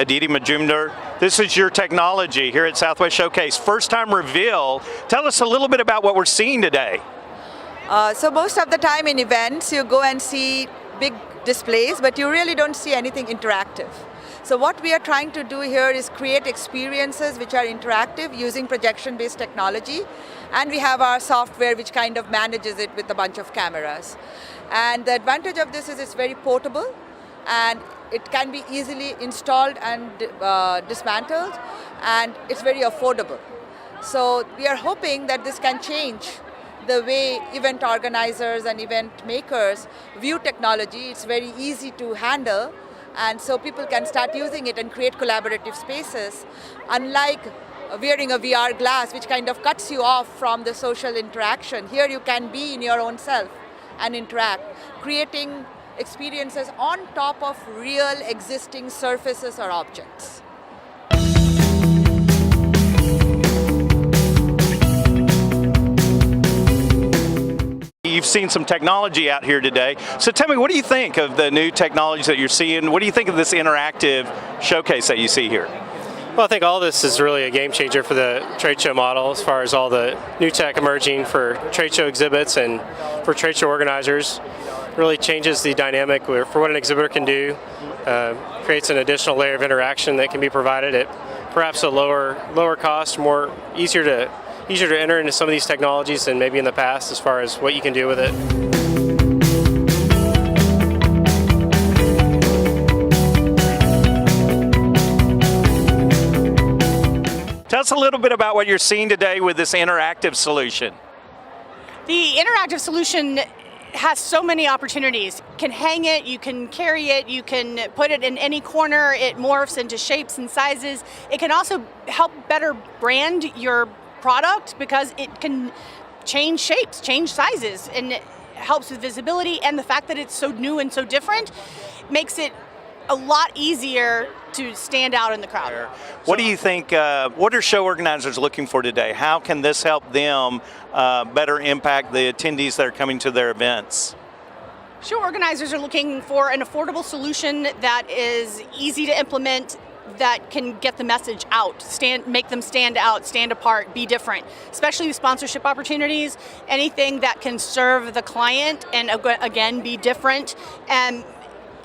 Aditi Majumdar, this is your technology here at Southwest Showcase. First time reveal. Tell us a little bit about what we're seeing today. So most of the time in events, you go and see big displays, but you really don't see anything interactive. So what we are trying to do here is create experiences which are interactive using projection-based technology, and we have our software which kind of manages it with a bunch of cameras. And the advantage of this is it's very portable, and it can be easily installed and dismantled, and it's very affordable. So we are hoping that this can change the way event organizers and event makers view technology. It's very easy to handle, and so people can start using it and create collaborative spaces, unlike wearing a VR glass, which kind of cuts you off from the social interaction. Here you can be in your own self and interact, creating experiences on top of real existing surfaces or objects. You've seen some technology out here today. So tell me, what do you think of the new technologies that you're seeing? What do you think of this interactive showcase that you see here? Well, I think all this is really a game changer for the trade show model as far as all the new tech emerging for trade show exhibits and for trade show organizers. Really changes the dynamic for what an exhibitor can do, creates an additional layer of interaction that can be provided at perhaps a lower cost, easier to enter into some of these technologies than maybe in the past as far as what you can do with it. Tell us a little bit about what you're seeing today with this interactive solution. The interactive solution has so many opportunities. You can hang it, you can carry it, you can put it in any corner, it morphs into shapes and sizes. It can also help better brand your product because it can change shapes, change sizes, and it helps with visibility, and the fact that it's so new and so different makes it a lot easier to stand out in the crowd. What do you think, what are show organizers looking for today? How can this help them better impact the attendees that are coming to their events? Show organizers are looking for an affordable solution that is easy to implement, that can get the message out, make them stand out, stand apart, be different, especially with sponsorship opportunities, anything that can serve the client and again be different and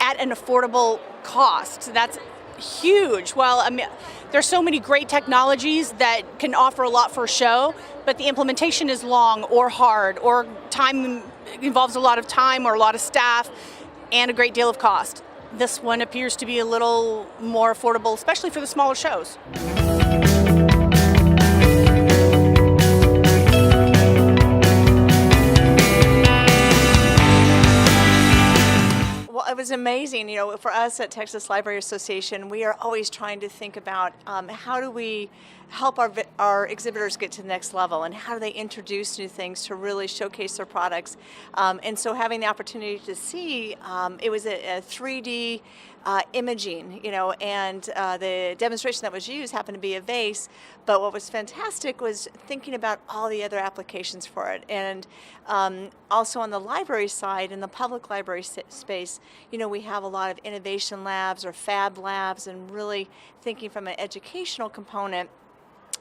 at an affordable cost. That's huge. Well, I mean, there's so many great technologies that can offer a lot for a show, but the implementation is long or hard, or time involves a lot of time or a lot of staff and a great deal of cost. This one appears to be a little more affordable, especially for the smaller shows. Well, it was amazing. You know, for us at Texas Library Association, we are always trying to think about how do we help our exhibitors get to the next level, and how do they introduce new things to really showcase their products. And so having the opportunity to see, it was a 3D imaging, you know, and the demonstration that was used happened to be a vase, but what was fantastic was thinking about all the other applications for it. And also on the library side, in the public library space, you know, we have a lot of innovation labs or fab labs, and really thinking from an educational component.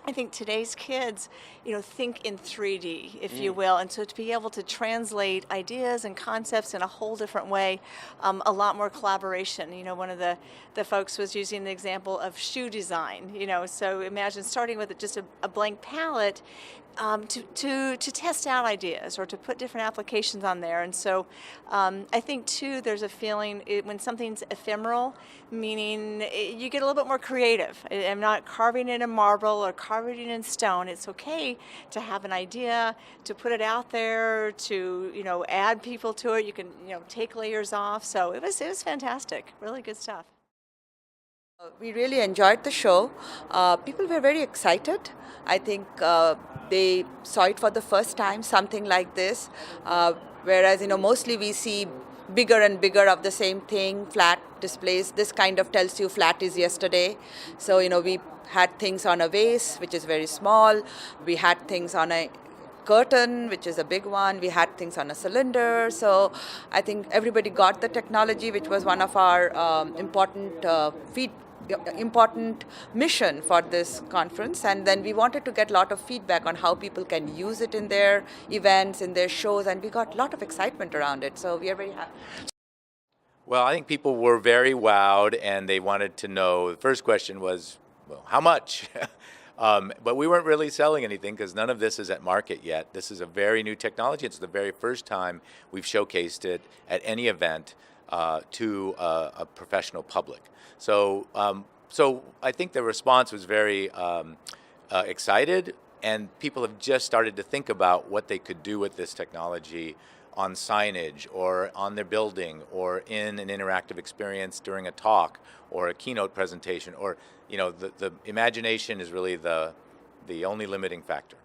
I think today's kids, you know, think in 3D, if you will, and so to be able to translate ideas and concepts in a whole different way, a lot more collaboration. You know, one of the folks was using the example of shoe design, you know, so imagine starting with just a blank palette to test out ideas or to put different applications on there. And so I think too there's a feeling when something's ephemeral, meaning you get a little bit more creative. I'm not carving it in marble or carving it in stone. It's okay to have an idea, to put it out there, to, you know, add people to it. You can, you know, take layers off. So it was fantastic. Really good stuff. We really enjoyed the show. People were very excited. I think they saw it for the first time, something like this. Whereas, you know, mostly we see bigger and bigger of the same thing, flat displays. This kind of tells you flat is yesterday. So, you know, we had things on a vase, which is very small. We had things on a curtain, which is a big one. We had things on a cylinder. So I think everybody got the technology, which was one of our important important mission for this conference, and then we wanted to get a lot of feedback on how people can use it in their events, in their shows, and we got a lot of excitement around it, so we are very happy. Well, I think people were very wowed, and they wanted to know. The first question was, well, how much? But we weren't really selling anything because none of this is at market yet. This is a very new technology. It's the very first time we've showcased it at any event to a professional public. So, so I think the response was very excited, and people have just started to think about what they could do with this technology on signage or on their building or in an interactive experience during a talk or a keynote presentation, or the imagination is really the only limiting factor.